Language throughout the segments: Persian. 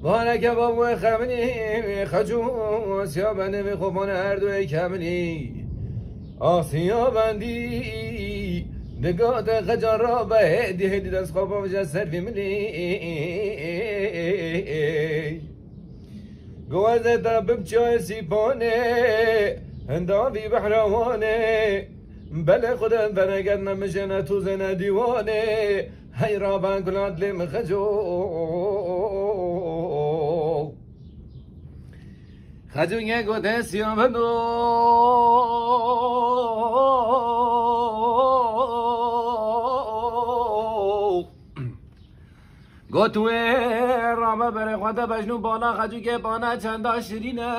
بارک بابو خمنی خجو سیابنده می خوبان اردوی کمنی آسیا بندی دگات خجار را به هدی هدی دست خوابا و جسر بیمنی گوازه تا ببچای سیپانه هنداوی بحروانه بله خودت برگرد نمشنه تو زنه دیوانه هی رابن کلات لیم خجو خجو یه گوته سیابندو گوتوه رامه بره خواهده بجنو بانا خجو که بانا چنده شیرینه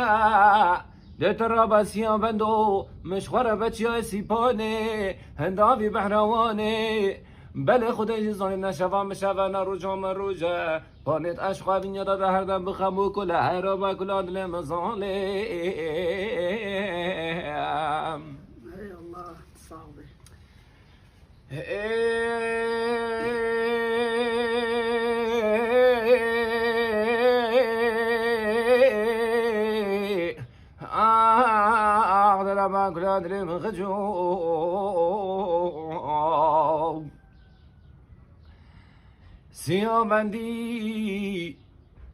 دتر را بسیان بندو مشخوره بچی های سیپانه هنداوی بحروانه بله خودش زانیم نشوام بشوه نروجام روجه پانت عشقا بین یادا ده هر دم بخمو کله هر با کلا دلم ظالم الله صعبه أقدر ما كل أدري من خجو سیام بندی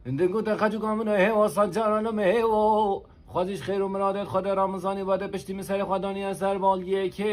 دنگو تخجو کامنه هوا سنجارانم هوا خودش خیر و مرادت خود رمضانی باده پشتی مثل خدانی اثر بالیه که